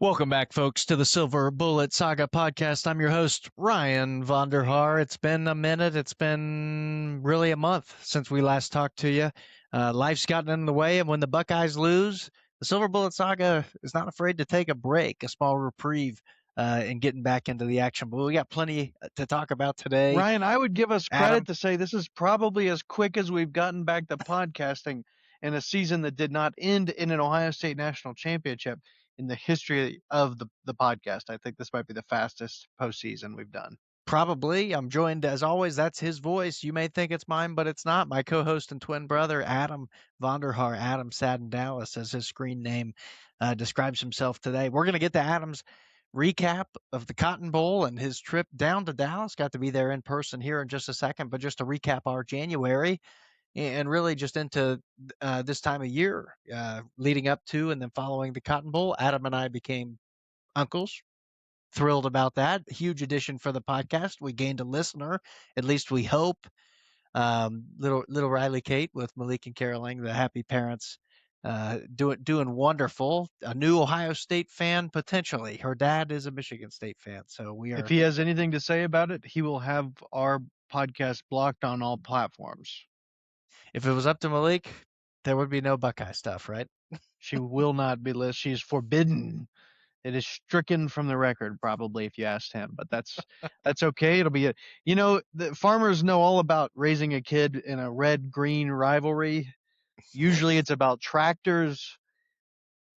Welcome back, folks, to the Silver Bullet Saga podcast. I'm your host, Ryan Vonderhaar. It's been a minute. It's been really a month since we last talked to you. Life's gotten in the way, and when the Buckeyes lose, the Silver Bullet Saga is not afraid to take a break, a small reprieve, in getting back into the action. But we got plenty to talk about today. Ryan, I would give us Adam? credit to say this is probably as quick as we've gotten back to podcasting in a season that did not end in an Ohio State national championship in the history of the podcast. I think this might be the fastest postseason we've done. Probably. I'm joined, as always, that's his voice. You may think it's mine, but it's not. My co-host and twin brother, Adam Vonderhaar. Adam sat in Dallas, as his screen name describes himself today. We're going to get to Adam's recap of the Cotton Bowl and his trip down to Dallas. Got to be there in person here in just a second, but just to recap our January and really just into this time of year, leading up to and then following the Cotton Bowl. Adam and I became uncles. Thrilled about that. Huge addition for the podcast. We gained a listener, at least we hope. Little Riley Kate with Malik and Caroline, the happy parents, doing wonderful. A new Ohio State fan potentially. Her dad is a Michigan State fan, so we are. If he has anything to say about it, he will have our podcast blocked on all platforms. If it was up to Malik, there would be no Buckeye stuff, right? She will not be listed. She is forbidden. It is stricken from the record, probably, if you asked him. But that's okay. It'll be the farmers know all about raising a kid in a red-green rivalry. Usually, it's about tractors.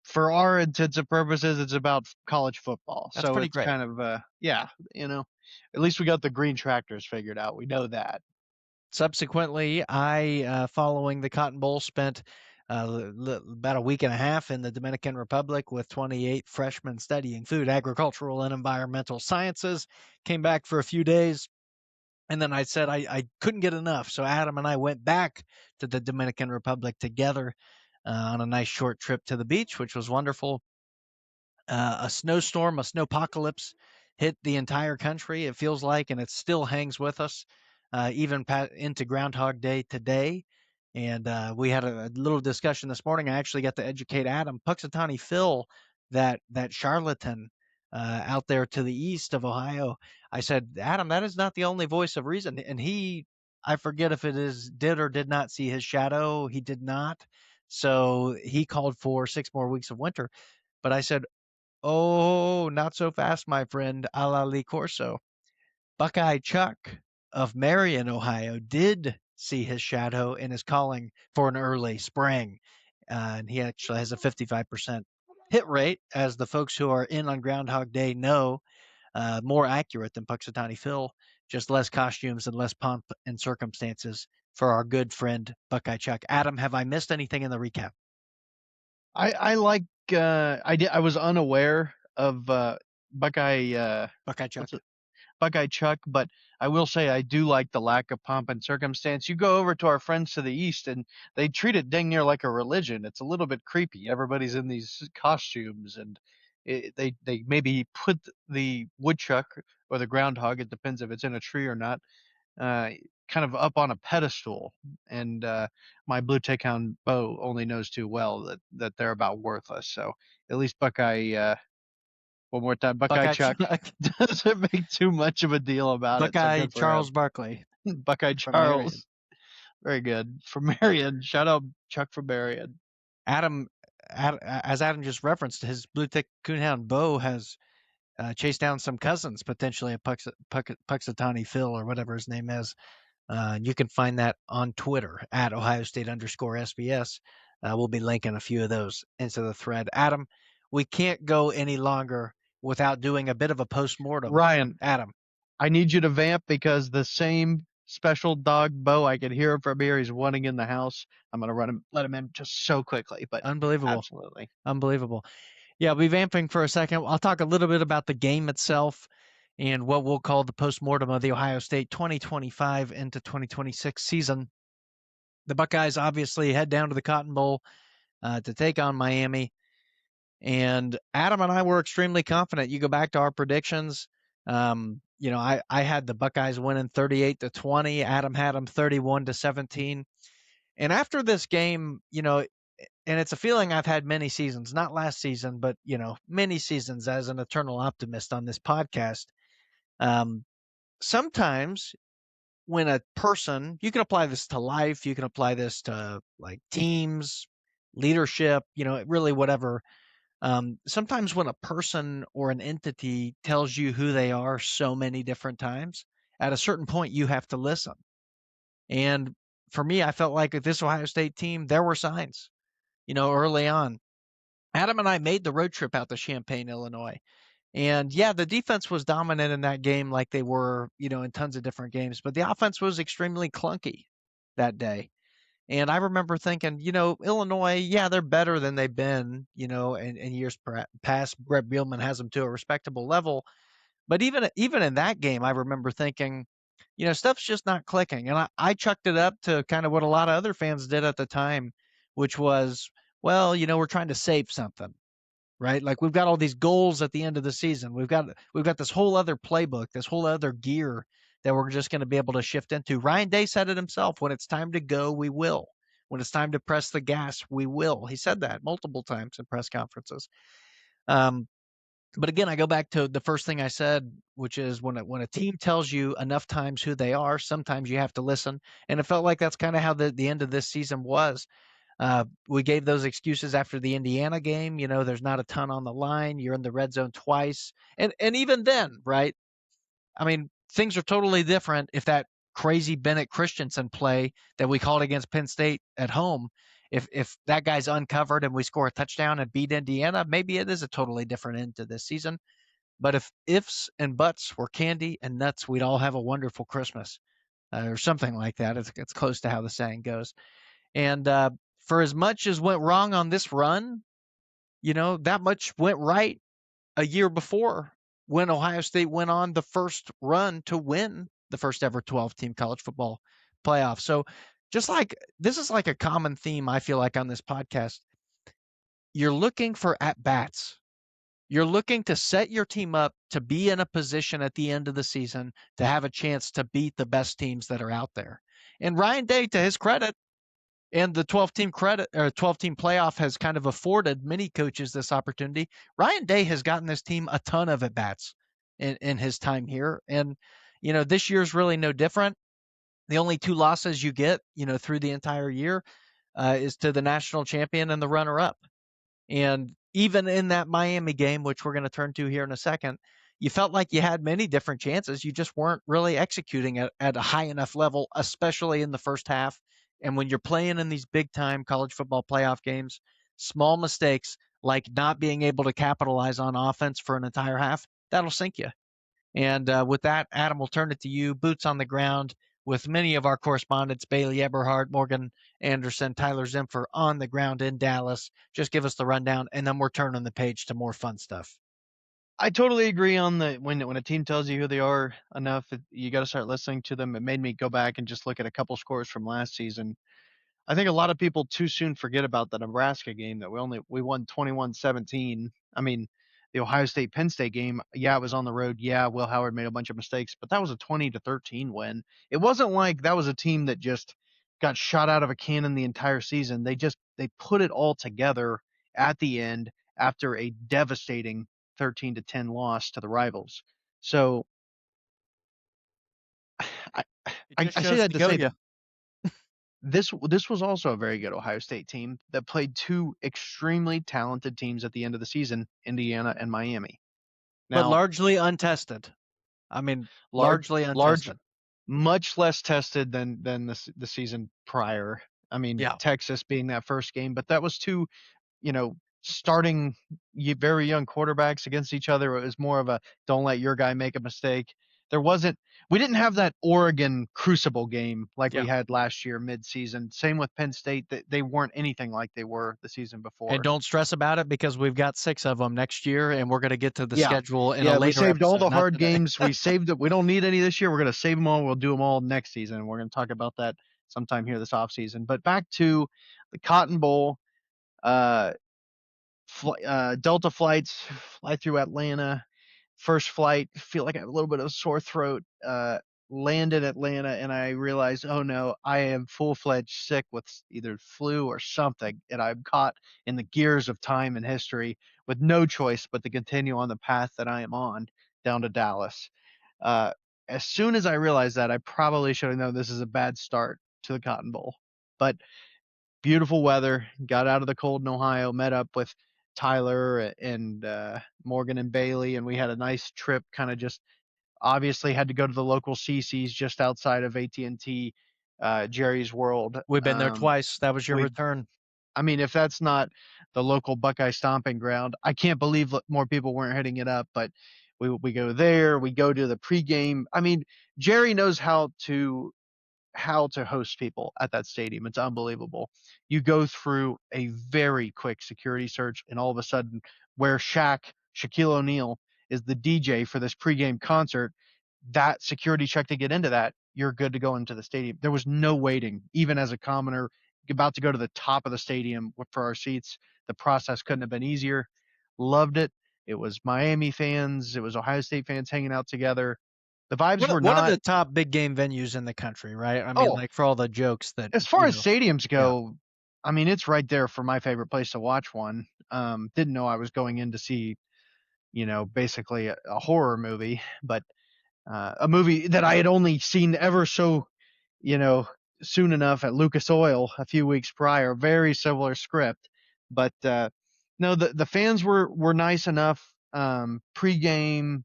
For our intents and purposes, it's about college football. That's so pretty it's great. kind of at least we got the green tractors figured out. We know that. Subsequently, I, following the Cotton Bowl, spent about a week and a half in the Dominican Republic with 28 freshmen studying food, agricultural, and environmental sciences. Came back for a few days, and then I said I couldn't get enough. So Adam and I went back to the Dominican Republic together on a nice short trip to the beach, which was wonderful. A snowstorm, a snowpocalypse hit the entire country, it feels like, and it still hangs with us even into Groundhog Day today. And we had a little discussion this morning. I actually got to educate Adam. Puxatawny Phil, that charlatan out there to the east of Ohio. I said, Adam, that is not the only voice of reason. And I forget if it is did or did not see his shadow. He did not. So he called for 6 more weeks of winter. But I said, oh, not so fast, my friend, a la Lee Corso. Buckeye Chuck of Marion, Ohio, did see his shadow and is calling for an early spring. And he actually has a 55% hit rate, as the folks who are in on Groundhog Day know, more accurate than Puxatawny Phil, just less costumes and less pomp and circumstances for our good friend Buckeye Chuck. Adam, have I missed anything in the recap? I like I was unaware of Buckeye Chuck. Buckeye Chuck, but I will say I do like the lack of pomp and circumstance. You go over to our friends to the east, and they treat it dang near like a religion. It's a little bit creepy. Everybody's in these costumes, and they maybe put the woodchuck or the groundhog, it depends if it's in a tree or not, kind of up on a pedestal. And my blue tickhound Bo only knows too well that they're about worthless. So at least Buckeye. One more time, Buckeye Chuck doesn't make too much of a deal about Buckeye it. So Charles Barkley. Buckeye Charles. Very good. From Marion. Shout out Chuck from Marion. Adam, as Adam just referenced, his blue tick coonhound Bo has chased down some cousins, potentially a Puxatawny Phil or whatever his name is. You can find that on Twitter at Ohio State_SBS. We'll be linking a few of those into the thread. Adam, we can't go any longer without doing a bit of a post-mortem. Ryan, Adam, I need you to vamp, because the same special dog Bo, I can hear him from here. He's wanting in the house. I'm gonna let him in just so quickly. But unbelievable, absolutely unbelievable. Yeah, we'll be vamping for a second. I'll talk a little bit about the game itself and what we'll call the post-mortem of the Ohio State 2025 into 2026 season. The Buckeyes obviously head down to the Cotton Bowl to take on Miami. And Adam and I were extremely confident. You go back to our predictions. I had the Buckeyes winning 38-20. Adam had them 31-17. And after this game, and it's a feeling I've had many seasons, not last season, but many seasons as an eternal optimist on this podcast. Um, Sometimes when a person, you can apply this to life, you can apply this to like teams, leadership, really whatever. Sometimes when a person or an entity tells you who they are so many different times, at a certain point you have to listen. And for me, I felt like with this Ohio State team, there were signs, early on. Adam and I made the road trip out to Champaign, Illinois. And yeah, the defense was dominant in that game like they were, in tons of different games, but the offense was extremely clunky that day. And I remember thinking, Illinois, yeah, they're better than they've been, in years past. Brett Bielema has them to a respectable level. But even in that game, I remember thinking, stuff's just not clicking. And I chucked it up to kind of what a lot of other fans did at the time, which was, well, we're trying to save something, right? Like we've got all these goals at the end of the season. We've got this whole other playbook, this whole other gear that we're just going to be able to shift into. Ryan Day said it himself, when it's time to go, we will. When it's time to press the gas, we will. He said that multiple times in press conferences. Um, but again, I go back to the first thing I said, which is when a team tells you enough times who they are, sometimes you have to listen. And it felt like that's kind of how the end of this season was. We gave those excuses after the Indiana game. There's not a ton on the line. You're in the red zone twice, and even then, right? I mean, things are totally different if that crazy Bennett Christensen play that we called against Penn State at home. If that guy's uncovered and we score a touchdown and beat Indiana, maybe it is a totally different end to this season. But if ifs and buts were candy and nuts, we'd all have a wonderful Christmas, or something like that. It's close to how the saying goes. And for as much as went wrong on this run, that much went right a year before when Ohio State went on the first run to win the first ever 12 team college football playoff. So, just like this is like a common theme, I feel like on this podcast, you're looking for at bats. You're looking to set your team up to be in a position at the end of the season to have a chance to beat the best teams that are out there. And Ryan Day, to his credit, and the 12 team credit or 12 team playoff has kind of afforded many coaches this opportunity. Ryan Day has gotten this team a ton of at bats in his time here. And, this year's really no different. The only two losses you get, through the entire year is to the national champion and the runner up. And even in that Miami game, which we're going to turn to here in a second, you felt like you had many different chances. You just weren't really executing at a high enough level, especially in the first half. And when you're playing in these big time college football playoff games, small mistakes like not being able to capitalize on offense for an entire half, that'll sink you. And with that, Adam, we'll turn it to you. Boots on the ground with many of our correspondents, Bailey Eberhardt, Morgan Anderson, Tyler Zimfer on the ground in Dallas. Just give us the rundown, and then we're turning the page to more fun stuff. I totally agree on the when a team tells you who they are enough, you got to start listening to them. It made me go back and just look at a couple scores from last season. I think a lot of people too soon forget about the Nebraska game that we won 21-17. I mean, the Ohio State Penn State game, yeah, it was on the road. Yeah, Will Howard made a bunch of mistakes, but that was a 20-13 win. It wasn't like that was a team that just got shot out of a cannon the entire season. They put it all together at the end after a devastating 13-10 loss to the rivals. So I, It I, just I say shows that to to go say you. this was also a very good Ohio State team that played two extremely talented teams at the end of the season, Indiana and Miami. But Now, largely untested. I mean, large largely large untested. much less tested than the season prior. I mean, Yeah. Texas being that first game, but that was two, starting very young quarterbacks against each other. It was more of a don't let your guy make a mistake. There wasn't we didn't have that Oregon crucible game like we Yeah. had last year midseason. Same with Penn State, that they weren't anything like they were the season And before. don't stress about it because we've got 6 of them next year, and we're going to get to the Yeah. schedule in a Yeah, we later saved all episode, the not hard today. games. We saved it. We don't need any this year. We're going to save them all. We'll do them all next season. We're going to talk about that sometime here this offseason. But back to the Cotton Bowl. Uh, Delta flights fly through Atlanta. First flight, feel like I have a little bit of a sore throat. land in Atlanta and I realized, oh no, I am full fledged sick with either flu or something, and I'm caught in the gears of time and history with no choice but to continue on the path that I am on down to Dallas. Uh, as soon as I realized that, I probably should have known this is a bad start to the Cotton Bowl. But beautiful weather, got out of the cold in Ohio, met up with Tyler and Morgan and Bailey, and we had a nice trip. Kind of just obviously had to go to the local CC's just outside of AT&T, Jerry's World. We've been there twice. That was your We, return. I mean, if that's not the local Buckeye stomping ground, I can't believe more people weren't hitting it up. But we go there, we go to the pregame. I mean, Jerry knows how to host people at that stadium. It's unbelievable. You go through a very quick security search, and all of a sudden, where Shaquille O'Neal is the DJ for this pregame concert, that security check to get into that, you're good to go into the stadium. There was no waiting, even as a commoner about to go to the top of the stadium for our seats. The process couldn't have been easier. Loved it. It was Miami fans, it was Ohio State fans hanging out together. The vibes were One of not. the top big game venues in the country, right? I mean, Oh, like for all the jokes that, as far as stadiums yeah. go, I mean, it's right there for my favorite place to watch one. Didn't know I was going in to see, basically a horror movie, but a movie that I had only seen ever so, you know, soon enough at Lucas Oil a few weeks prior. Very similar script, but no, the fans were nice enough. Pregame,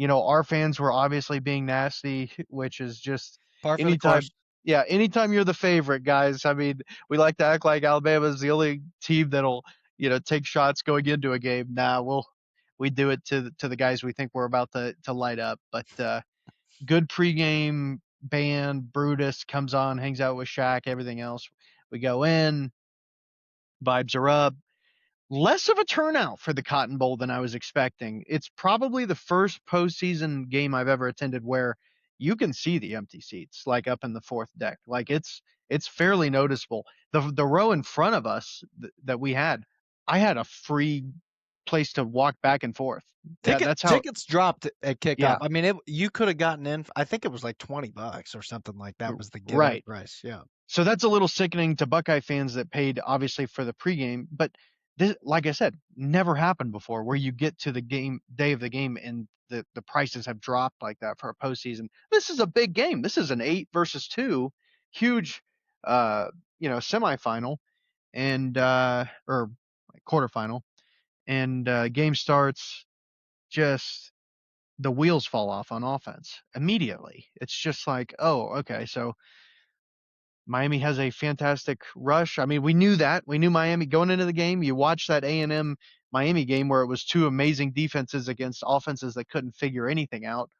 our fans were obviously being nasty, which is just Par for the anytime. course. Yeah, anytime you're the favorite, guys. I mean, we like to act like Alabama is the only team that'll, take shots going into a game. Nah, we do it to the guys we think we're about to light up. But good pregame band, Brutus comes on, hangs out with Shaq, everything else. We go in, vibes are up, less of a turnout for the Cotton Bowl than I was expecting. It's probably the first postseason game I've ever attended where you can see the empty seats, like up in the fourth deck. Like it's fairly noticeable. The row in front of us that we had, I had a free place to walk back and forth. That's how. Tickets dropped at kickoff. Yeah, I mean, you could have gotten in. I think it was like $20 or something like that was the get in right. price. Yeah. So that's a little sickening to Buckeye fans that paid obviously for the pregame, but this, like I said, never happened before where you get to the game day of the game and the prices have dropped like that for a postseason. This is a big game. This is an 8 versus 2, huge, semifinal and or quarterfinal, and game starts. Just the wheels fall off on offense immediately. It's just like, oh, okay, so Miami has a fantastic rush. I mean, we knew that. We knew Miami going into the game. You watch that A&M Miami game where it was two amazing defenses against offenses that couldn't figure anything out,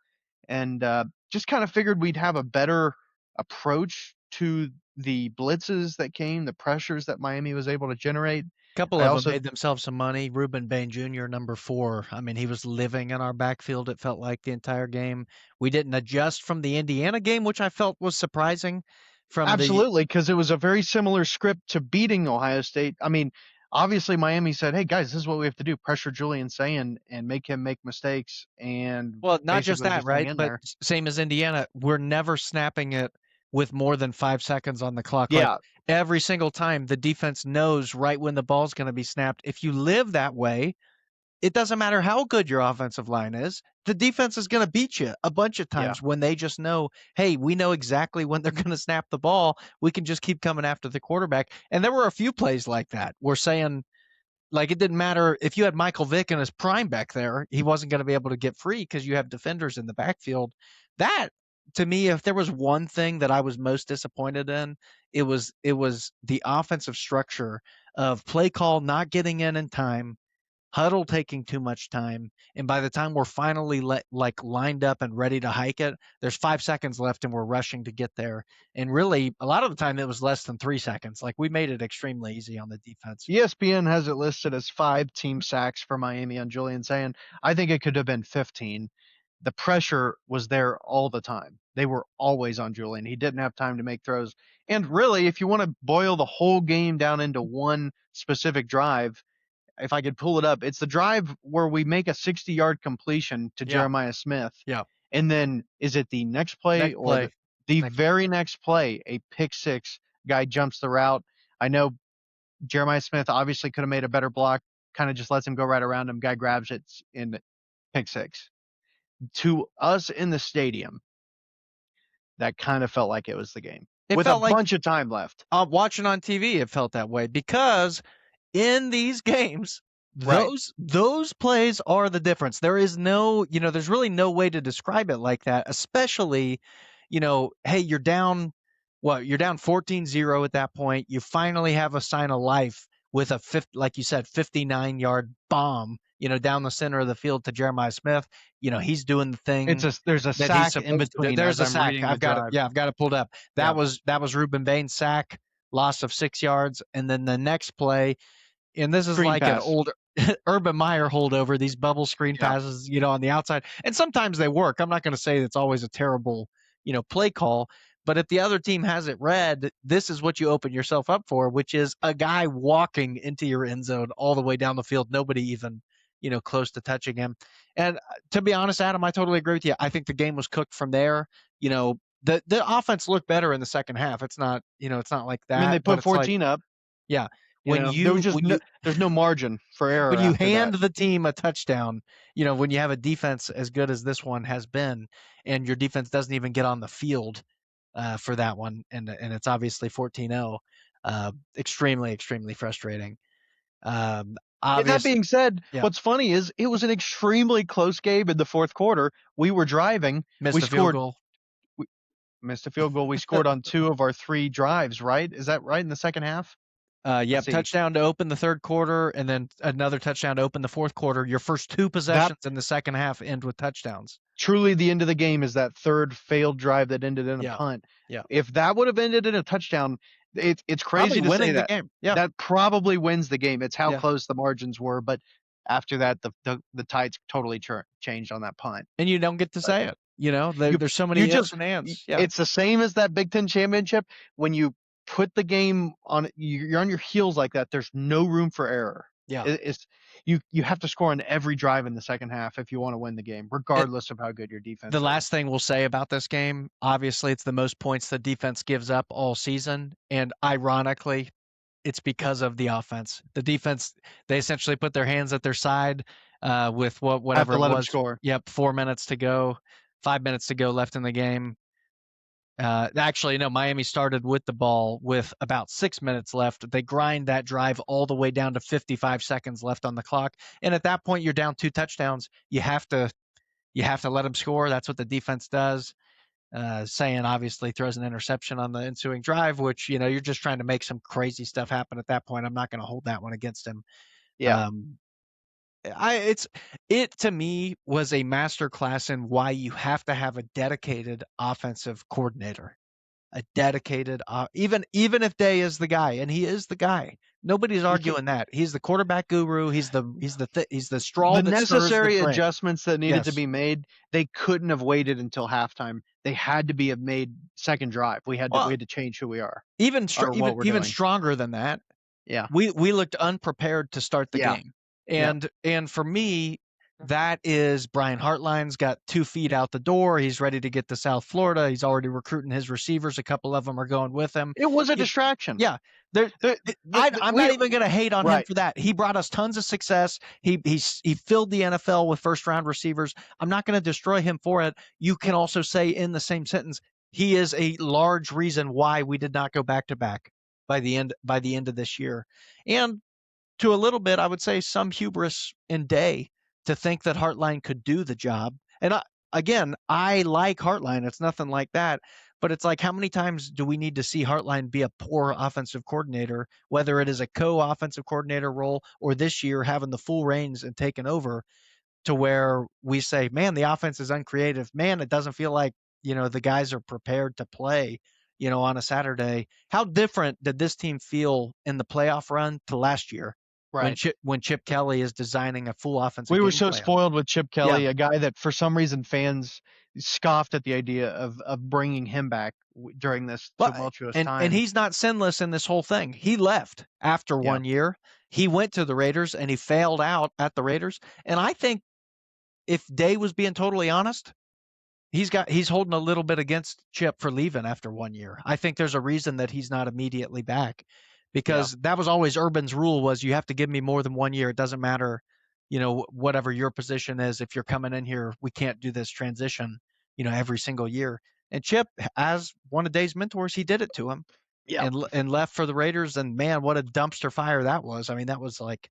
and just kind of figured we'd have a better approach to the blitzes that came, the pressures that Miami was able to generate. Couple I of them also made themselves some money. Ruben Bain Jr., number 4. I mean, he was living in our backfield, it felt like the entire game. We didn't adjust from the Indiana game, which I felt was surprising from the absolutely, because it was a very similar script to beating Ohio State. I mean, obviously Miami said, "Hey guys, this is what we have to do: pressure Julian Sayin and make him make mistakes, and well, not just basically that, just hang right? in But there." same as Indiana, we're never snapping it with more than 5 seconds on the clock. Like Yeah, every single time the defense knows right when the ball's going to be snapped. If you live that way, it doesn't matter how good your offensive line is. The defense is going to beat you a bunch of yeah. times when they just know, hey, we know exactly when they're going to snap the ball. We can just keep coming after the quarterback. And there were a few plays like that. We're saying, like, it didn't matter if you had Michael Vick in his prime back there, he wasn't going to be able to get free because you have defenders in the backfield. That, to me, if there was one thing that I was most disappointed in, it was the offensive structure of play call not getting in time, huddle taking too much time, and by the time we're finally lined up and ready to hike it, there's 5 seconds left and we're rushing to get there. And really, a lot of the time it was less than 3 seconds. Like we made it extremely easy on the defense. ESPN has it listed as 5 team sacks for Miami on Julian Sayin. I think it could have been 15. The pressure was there all the time. They were always on Julian. He didn't have time to make throws. And really, if you want to boil the whole game down into one specific drive, if I could pull it up, it's the drive where we make a 60-yard completion to Yeah, Jeremiah Smith. yeah. And then is it the next play Next or play. the Next. very next play, a pick six, guy jumps the route. I know Jeremiah Smith obviously could have made a better block, kind of just lets him go right around him. Guy grabs it in pick six. To us in the stadium, that kind of felt like it was the game It with a felt like bunch of time left. watching on TV. It felt that way because in these games, Right. those plays are the difference. There is no, there's really no way to describe it like that, especially, hey, you're down 14-0 at that point. You finally have a sign of life with a like you said, 59-yard bomb, down the center of the field to Jeremiah Smith. He's doing the thing There's a that he's sack in supposed to do. between There's as a I'm sack. reading the drive. I've got it pulled up. Yeah. That was Ruben Bain's sack, loss of 6 yards, and then the next play, and this is Screen like an pass. old Urban Meyer holdover, these bubble screen Yeah. passes, on the outside. And sometimes they work. I'm not going to say it's always a terrible, play call, but if the other team has it read, this is what you open yourself up for, which is a guy walking into your end zone all the way down the field, nobody even, close to touching him. And to be honest, Adam, I totally agree with you. I think the game was cooked from there. The offense looked better in the second half. It's not, it's not like I mean, they that, but put it's like, 14 up. yeah, There was just there's no margin for error when you after that. hand the team a touchdown, when you have a defense as good as this one has been, and your defense doesn't even get on the field for that one, and it's obviously 14-0, extremely, extremely frustrating. That Obvious, being said, yeah, what's funny is it was an extremely close game in the fourth quarter. We were driving. missed We a field scored. goal. We missed a field goal. We scored on 2 of our 3 drives. Right? Is that right in the second half? Let's Yep, see. touchdown to open the third quarter, and then another touchdown to open the fourth quarter. Your first 2 That possessions in the second half end with touchdowns. truly the end of the game is that third failed drive that ended in a Yeah, punt. yeah, If that would have ended in a touchdown, it's probably crazy to say winning the that. game. Yeah, That probably wins the game. It's how yeah. close the margins were, but after that, the tides totally changed on that punt. And you don't get to But say it. you There's so you many ifs just and ands. Yeah, it's the same as that Big Ten championship. When you put the game on, you're on your heels like that. There's no room for error. yeah. It's you have to score on every drive in the second half if you want to win the game, And regardless of how good your defense the is. last thing we'll say about this game, obviously, it's the most points the defense gives up all season, and ironically, it's because of the offense. The defense, they essentially put their hands at their side with Have whatever to it let them was. score. Yep, 4 minutes to go, 5 minutes to go left in the game. Actually, no, Miami started with the ball with about 6 minutes left. They grind that drive all the way down to 55 seconds left on the clock, and at that point, you're down 2 touchdowns. You have to let them score. That's what the defense does. Saying obviously throws an interception on the ensuing drive, which you're just trying to make some crazy stuff happen at that point. I'm not going to hold that one against him. Yeah. Um, it to me was a master class in why you have to have a dedicated offensive coordinator, a dedicated even if Day is the guy, and he is the guy. Nobody's arguing that he's the quarterback guru. He's the straw The that stirs the necessary drink. adjustments that needed to Yes. be made, they couldn't have waited until halftime. They had to be made second drive. We Well, had to change who we are even or what we're even doing. stronger than that, Yeah. we looked unprepared to start the Yeah. game. Yeah. And for me, that is Brian Hartline's got 2 feet out the door. He's ready to get to South Florida. He's already recruiting his receivers. A couple of them are going with him. It was a You- distraction. yeah, there. I'm We not even going to hate on him right. for that. He brought us tons of success. He filled the NFL with first round receivers. I'm not going to destroy him for it. You can also say in the same sentence, he is a large reason why we did not go back to back by the end of this year. And to a little bit, I would say some hubris in Day to think that Hartline could do the job. And again, I like Hartline. It's nothing like that. But it's like, how many times do we need to see Hartline be a poor offensive coordinator, whether it is a co-offensive coordinator role or this year having the full reins and taking over, to where we say, man, the offense is uncreative. Man, it doesn't feel like, the guys are prepared to play, on a Saturday. How different did this team feel in the playoff run to last year when Right. Chip Kelly is designing a full offensive We were game so plan? spoiled with Chip Yeah. Kelly, a guy that for some reason fans scoffed at the idea of bringing him back during this Well, tumultuous and time. he's not sinless in this whole thing. He left after Yeah. 1 year. He went to the Raiders and he failed out at the Raiders. And I think if Day was being totally honest, he's holding a little bit against Chip for leaving after 1 year. I think there's a reason that he's not immediately back, Yeah. because that was always Urban's rule, was you have to give me more than 1 year. It doesn't matter, whatever your position is. If you're coming in here, we can't do this transition, every single year. And Chip, as one of Dave's mentors, he did it to him, Yeah. and left for the Raiders. And man, what a dumpster fire that was. I mean, that was like,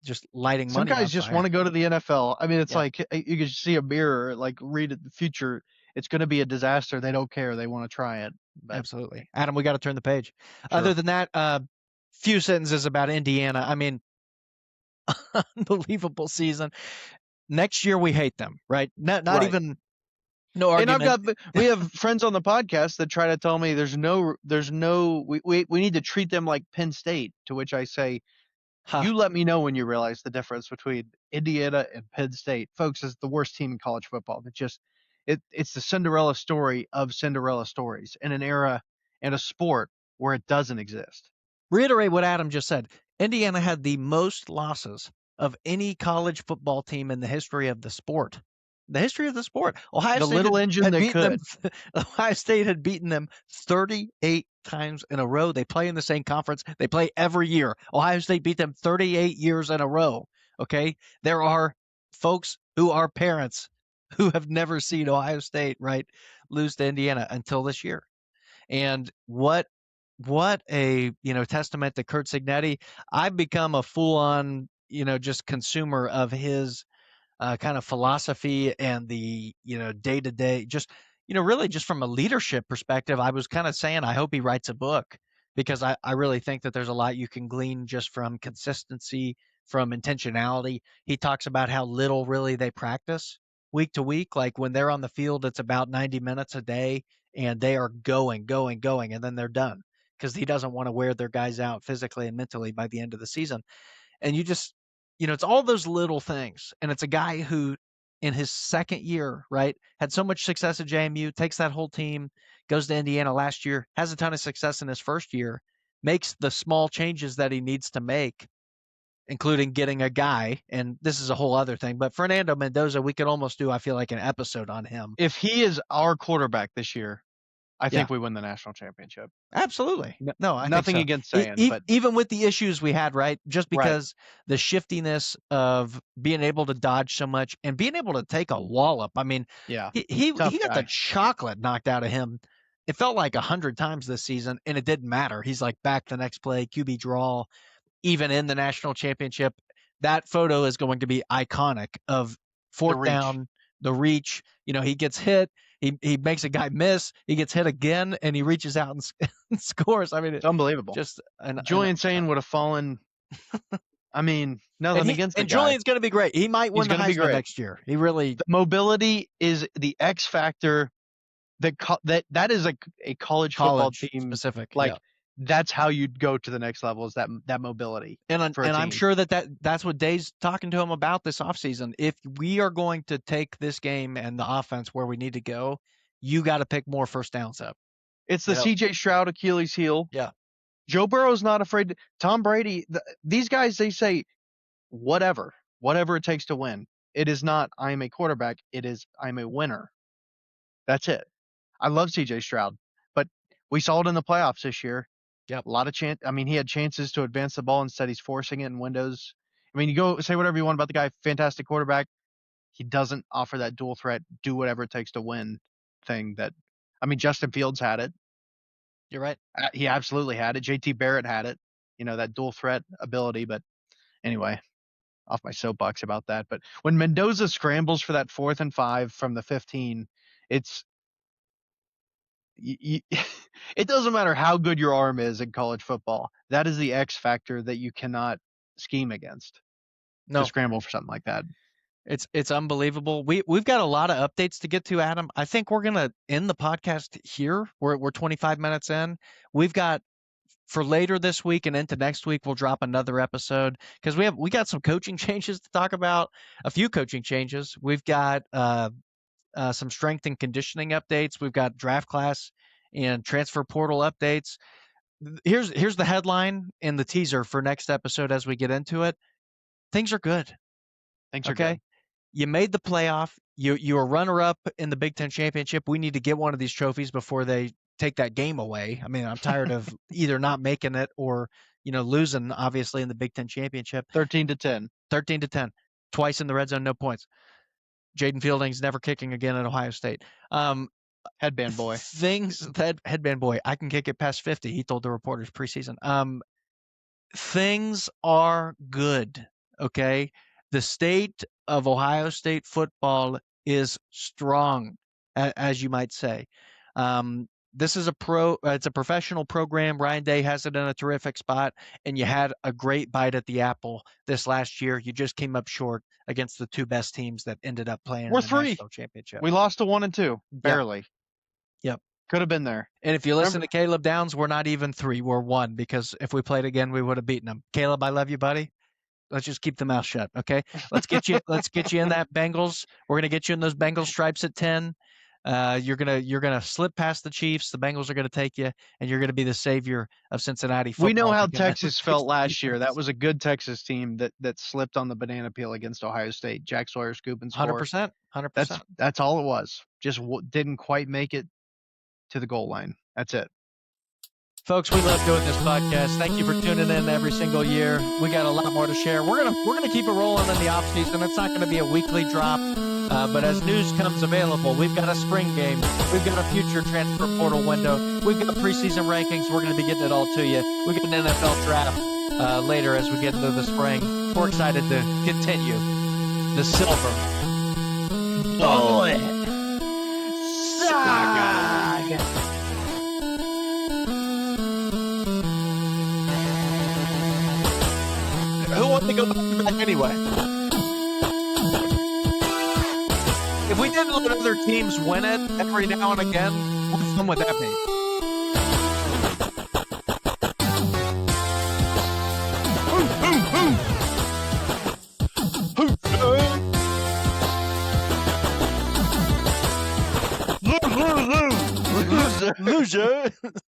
just lighting Some money on guys just want fire. to go to the NFL. I mean, it's Yeah, like you can see a mirror, like read the future. It's going to be a disaster. They don't care. They want to try it. But absolutely. Adam, we got to turn the page. Other sure. than that, few sentences about Indiana. I mean, unbelievable season. Next year we hate them, right? Not Right. even no And argument. we have friends on the podcast that try to tell me we need to treat them like Penn State, to which I say, Ha. you let me know when you realize the difference between Indiana and Penn State. Folks, is the worst team in college football. It's the Cinderella story of Cinderella stories in an era and a sport where it doesn't exist. Reiterate what Adam just said. Indiana had the most losses of any college football team in the history of the sport. The history of the sport. Ohio The State little engine had that beaten them. could. Ohio State had beaten them 38 times in a row. They play in the same conference. They play every year. Ohio State beat them 38 years in a row. Okay, there are folks who are parents who have never seen Ohio State, right, lose to Indiana until this year. And what a testament to Kurt Signetti. I've become a full on just consumer of his kind of philosophy and the day to day, just really just from a leadership perspective. I was kind of saying I hope he writes a book, because I really think that there's a lot you can glean just from consistency, from intentionality. He talks about how little really they practice week to week. Like when they're on the field, it's about 90 minutes a day, and they are going, and then they're done, because he doesn't want to wear their guys out physically and mentally by the end of the season. And you just, it's all those little things. And it's a guy who, in his second year, right, had so much success at JMU, takes that whole team, goes to Indiana last year, has a ton of success in his first year, makes the small changes that he needs to make, including getting a guy. And this is a whole other thing. But Fernando Mendoza, we could almost do, I feel like, an episode on him. If he is our quarterback this year, I Yeah. think we win the national championship. Absolutely. No, No, I think nothing so. against saying, but Even with the issues we had, right? Just right. because the shiftiness of being able to dodge so much and being able to take a wallop. I mean, Yeah. he Tough got the guy. chocolate knocked out of him. It felt like 100 times this season, and it didn't matter. He's like back the next play, QB draw, even in the national championship. That photo is going to be iconic of The fourth reach. down, the reach. He gets hit. He makes a guy miss. He gets hit again, and he reaches out and scores. I mean, It's unbelievable. just Julian Sain would have fallen. I mean, nothing against the guy. Julian's going to be great. He might He's win the going to be Heisman great. next year. He really. The mobility is the X factor that is a college football team specific. like Yeah. That's how you'd go to the next level, is that mobility. And for a team. I'm sure that's what Dave's talking to him about this offseason. If we are going to take this game and the offense where we need to go, you got to pick more first downs up. It's the CJ Stroud Achilles heel. Yeah. Joe Burrow's not afraid. Tom Brady, these guys, they say whatever it takes to win. It is not I'm a quarterback. It is I'm a winner. That's it. I love CJ Stroud, but we saw it in the playoffs this year. Yep. A lot of chance. I mean, he had chances to advance the ball. Instead, he's forcing it in windows. I mean, you go say whatever you want about the guy. Fantastic quarterback. He doesn't offer that dual threat, do whatever it takes to win thing that, I mean, Justin Fields had it. You're right. He absolutely had it. JT Barrett had it, that dual threat ability. But anyway, off my soapbox about that. But when Mendoza scrambles for that 4th and 5 from the 15, it's, it doesn't matter how good your arm is in college football. That is the X factor that you cannot scheme against. No. To scramble for something like that. It's unbelievable. We've got a lot of updates to get to, Adam. I think we're gonna end the podcast here. We're 25 minutes in. We've got, for later this week and into next week, we'll drop another episode, because we got some coaching changes to talk about. A few coaching changes. We've got some strength and conditioning updates. We've got draft class and transfer portal updates. Here's the headline and the teaser for next episode as we get into it. Things are good. Things are good. You made the playoff. you were runner-up in the Big Ten championship. We need to get one of these trophies before they take that game away. I mean, I'm tired of either not making it or losing. Obviously, in the Big Ten championship, 13-10. 13-10, twice in the red zone, no points. Jaden Fielding's never kicking again at Ohio State. Headband boy. Headband boy. I can kick it past 50. He told the reporters preseason. Things are good. Okay. The state of Ohio State football is strong, as you might say. This is it's a professional program. Ryan Day has it in a terrific spot, and you had a great bite at the apple this last year. You just came up short against the two best teams that ended up playing We're in the 3. national championship. We lost to 1 and 2, barely. Yep. Could have been there. And if you listen to Caleb Downs, we're not even 3, we're 1, because if we played again, we would have beaten them. Caleb, I love you, buddy. Let's just keep the mouth shut, okay? Let's get you in that Bengals. We're gonna get you in those Bengals stripes at 10. You're gonna slip past the Chiefs. The Bengals are gonna take you, and you're gonna be the savior of Cincinnati football. We know how Texas felt last year. That was a good Texas team that slipped on the banana peel against Ohio State. Jack Sawyer scoop and score. 100%. That's all it was. Just didn't quite make it to the goal line. That's it. Folks, we love doing this podcast. Thank you for tuning in every single year. We got a lot more to share. We're gonna keep it rolling in the off season. It's not gonna be a weekly drop, but as news comes available, we've got a spring game, we've got a future transfer portal window, we've got preseason rankings. We're gonna be getting it all to you. We got an NFL draft later as we get into the spring. We're excited to continue the Silver Bullet Saga. Who wants to go back anyway? If we didn't let other teams win it every now and again, what fun would that be? Loser.